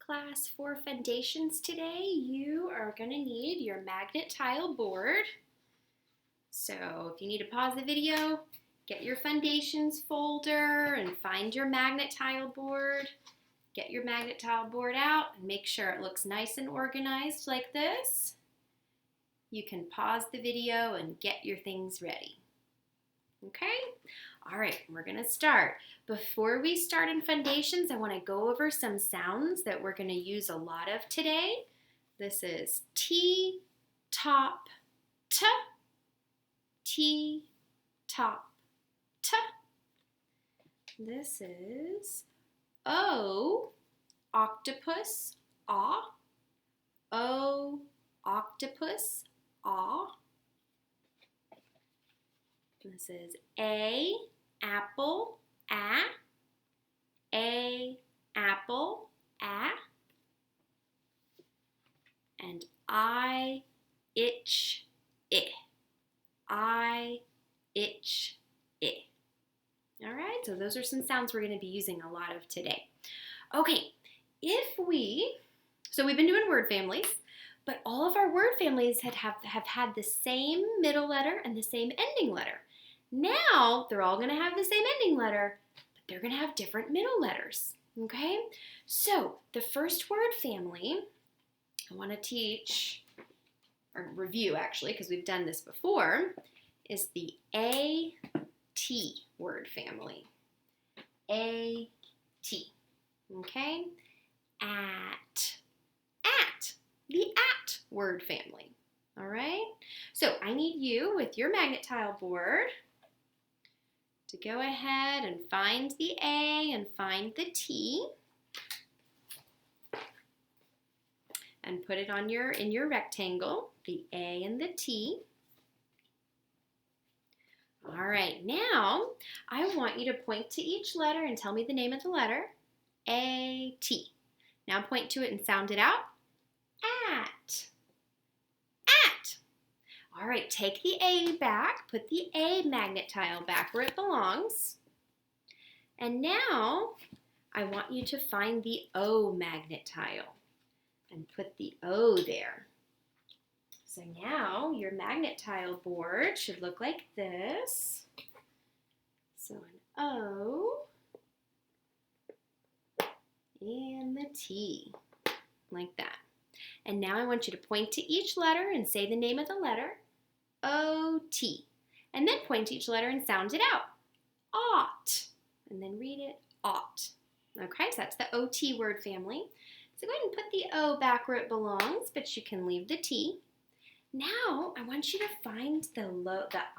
Class for Fundations today, you are going to need your magnet tile board. So if you need to pause the video, get your Fundations folder and find your magnet tile board. Get your magnet tile board out and make sure it looks nice and organized like this. You can pause the video and get your things ready. Okay? All right, we're going to start. Before we start in Fundations, I want to go over some sounds that we're going to use a lot of today. This is T, top, T, T, top, T. This is O, octopus, ah, O, octopus, ah. This is A, apple, A, apple, and I, itch, I, itch, All right, so those are some sounds we're going to be using a lot of today. Okay, so we've been doing word families, but all of our word families have had the same middle letter and the same ending letter. Now, they're all going to have the same ending letter, but they're going to have different middle letters, okay? So, the first word family I want to teach, or review actually, because we've done this before, is the A-T word family. A-T, okay? At, the at word family, all right? So, I need you with your magnet tile board to go ahead and find the A and find the T and put it on in your rectangle, the A and the T. All right, now I want you to point to each letter and tell me the name of the letter, A-T. Now point to it and sound it out, at. All right, take the A back, put the A magnet tile back where it belongs. And now I want you to find the O magnet tile and put the O there. So now your magnet tile board should look like this. So an O and the T, like that. And now I want you to point to each letter and say the name of the letter, O-T. And then point to each letter and sound it out, ought. And then read it, ought. Okay, so that's the O-T word family. So go ahead and put the O back where it belongs, but you can leave the T. Now I want you to find the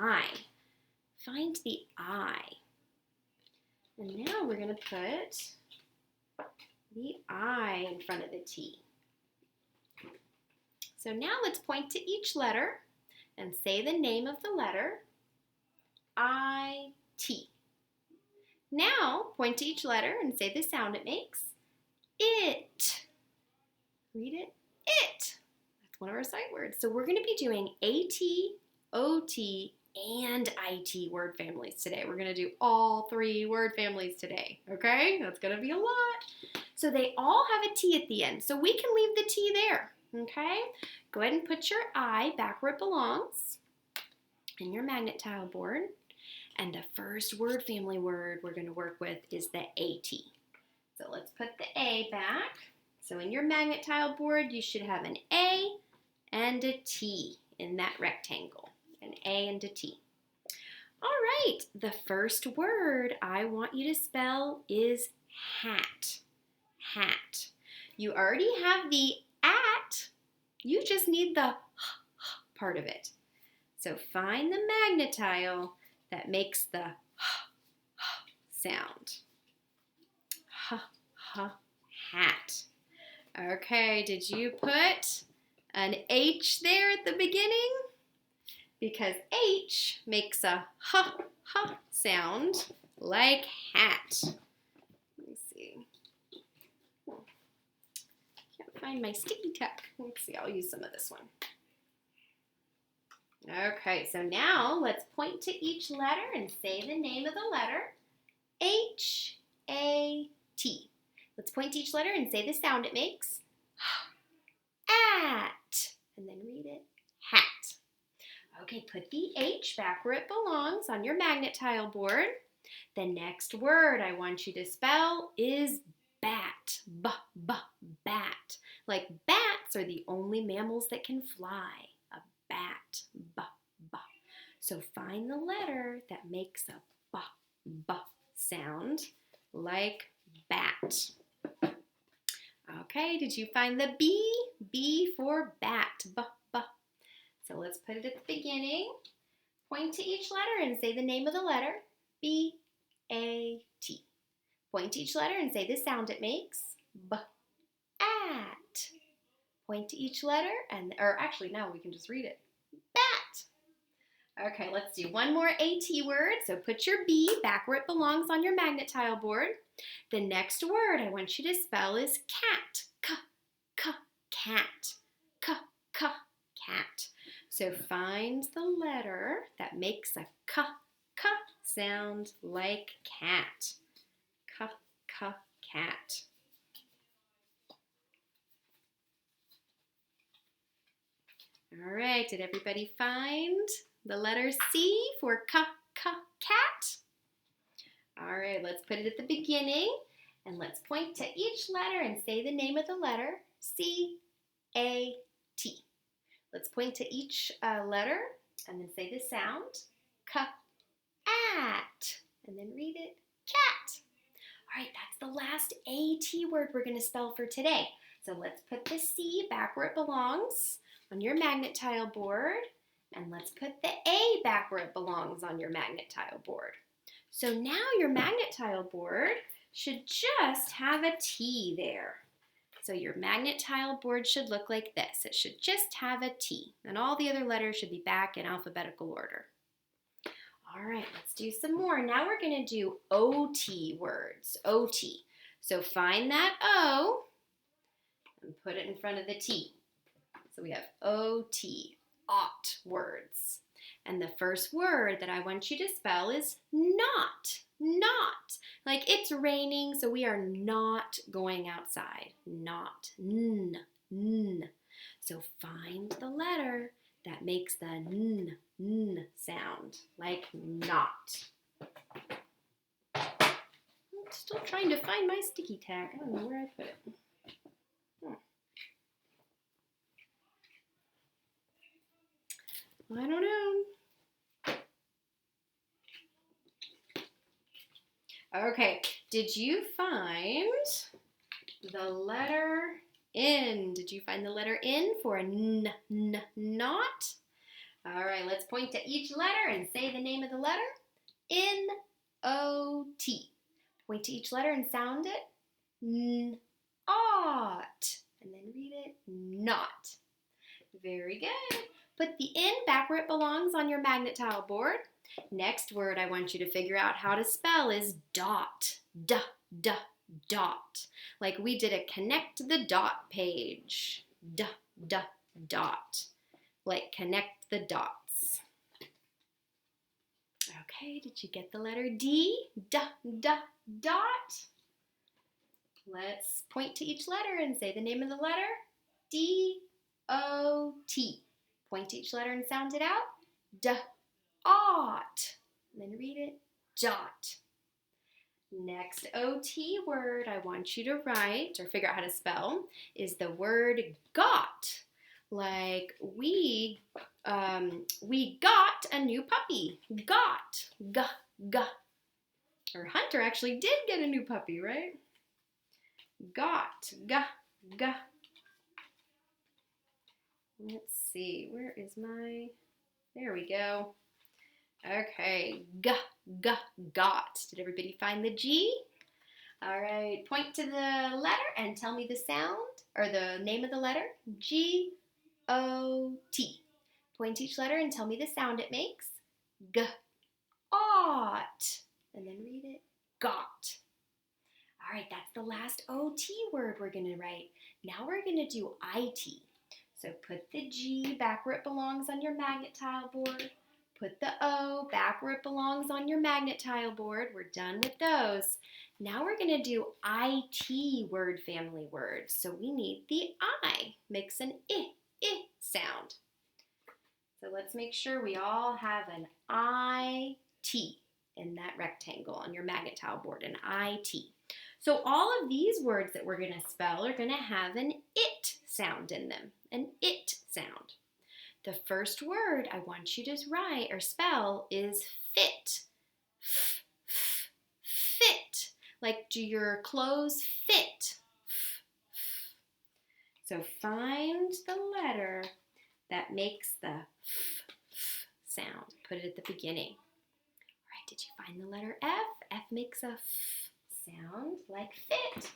I. Find the I. And now we're going to put the I in front of the T. So now let's point to each letter and say the name of the letter, I-T. Now point to each letter and say the sound it makes, it. Read it, it. That's one of our sight words. So we're going to be doing A-T, O-T, and I-T word families today. We're going to do all three word families today, okay? That's going to be a lot. So they all have a T at the end, so we can leave the T there. Okay, go ahead and put your I back where it belongs in your magnet tile board. And the first word family word we're going to work with is the AT. So let's put the A back. So in your magnet tile board, you should have an A and a T in that rectangle. An A and a T. All right, the first word I want you to spell is hat. Hat. You already have the at, you just need the part of it. So find the magnet tile that makes the sound. Hat. Okay, did you put an H there at the beginning? Because H makes a sound like hat. Find my sticky tack. Let's see, I'll use some of this one. Okay, so now let's point to each letter and say the name of the letter, H-A-T. Let's point to each letter and say the sound it makes. At. And then read it. Hat. Okay, put the H back where it belongs on your magnet tile board. The next word I want you to spell is bat. Bat. Like bats are the only mammals that can fly. A bat. So find the letter that makes a b sound like bat. Okay, did you find the B? B for bat. B. So let's put it at the beginning. Point to each letter and say the name of the letter. B-A-T. Point to each letter and say the sound it makes. B. At. Point to each letter or actually now we can just read it. Bat. Okay, let's do one more AT word. So put your B back where it belongs on your magnet tile board. The next word I want you to spell is cat. Cat. Cat. So find the letter that makes a k sound like cat. Cat. All right, did everybody find the letter C for cat? All right, let's put it at the beginning and let's point to each letter and say the name of the letter. C-A-T. Let's point to each letter and then say the sound. Cat. And then read it. Cat. All right, that's the last AT word we're going to spell for today. So let's put the C back where it belongs on your magnet tile board. And let's put the A back where it belongs on your magnet tile board. So now your magnet tile board should just have a T there. So your magnet tile board should look like this. It should just have a T, and all the other letters should be back in alphabetical order. All right, let's do some more. Now we're going to do OT words, OT. So find that O and put it in front of the T. So we have OT, ought words. And the first word that I want you to spell is not. Like it's raining, so we are not going outside. Not. N. So find the letter that makes the n sound, like not. I'm still trying to find my sticky tag. I don't know where I put it. I don't know. Okay, did you find the letter N? Did you find the letter N for a not? All right, let's point to each letter and say the name of the letter. N-O-T. Point to each letter and sound it. N-ought. And then read it. Not. Very good. Put the N back where it belongs on your magnet tile board. Next word I want you to figure out how to spell is dot. Dot. Like we did a connect the dot page. Dot. Like connect the dots. Okay, did you get the letter D? Dot. Let's point to each letter and say the name of the letter. D-O-T. Point to each letter and sound it out. Ought. And then read it. Dot. Next OT word I want you to write or figure out how to spell is the word got. Like we got a new puppy. Got. Or Hunter actually did get a new puppy, right? Got. Let's see. Where is my... There we go. Okay, got. Did everybody find the G? All right, point to the letter and tell me the sound or the name of the letter. G-O-T. Point to each letter and tell me the sound it makes. G-ought. And then read it. Got. All right, that's the last OT word we're going to write. Now we're going to do IT. So put the G back where it belongs on your magnet tile board. Put the O back where it belongs on your magnet tile board. We're done with those. Now we're going to do IT word family words. So we need the I. Makes an I sound. So let's make sure we all have an IT in that rectangle on your magnet tile board, an IT. So all of these words that we're going to spell are going to have an IT sound in them, an IT sound. The first word I want you to write or spell is fit. Fit. Like, do your clothes fit? So find the letter that makes the sound. Put it at the beginning. All right, did you find the letter F? F makes a sound like fit.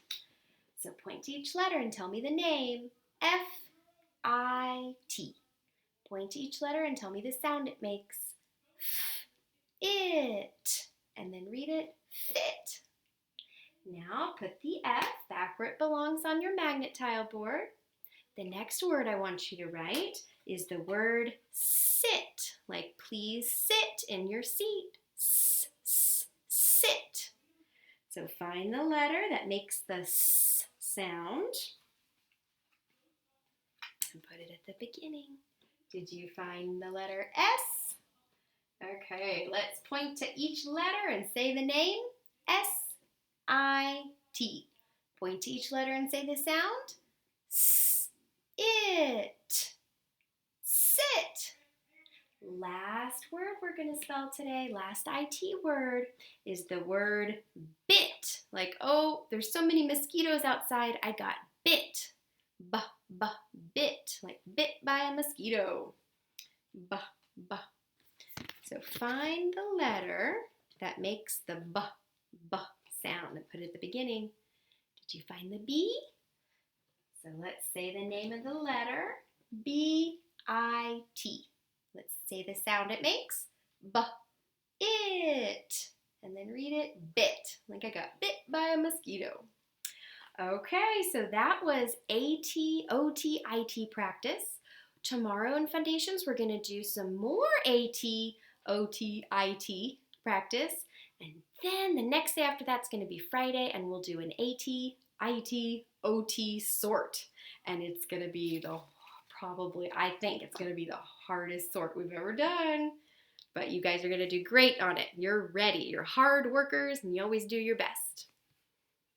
So point to each letter and tell me the name. F-I-T. Point to each letter and tell me the sound it makes. It. And then read it, fit. Now put the F back where it belongs on your magnet tile board. The next word I want you to write is the word sit. Like, please sit in your seat. Sit. So find the letter that makes the S sound and put it at the beginning. Did you find the letter S? Okay, let's point to each letter and say the name. S-I-T. Point to each letter and say the sound. It. Sit. Last word we're going to spell today, last IT word, is the word bit. Like, oh, there's so many mosquitoes outside, I got bit. Bit. Like bit by a mosquito. B. So find the letter that makes the b sound and put it at the beginning. Did you find the B? So let's say the name of the letter, B-I-T. Let's say the sound it makes, it. And then read it, bit, like I got bit by a mosquito. Okay, so that was AT, OT, IT practice. Tomorrow in Fundations, we're going to do some more AT, OT, IT practice. And then the next day after that's going to be Friday, and we'll do an AT, IT, OT sort. And it's going to be I think it's going to be the hardest sort we've ever done. But you guys are going to do great on it. You're ready. You're hard workers, and you always do your best.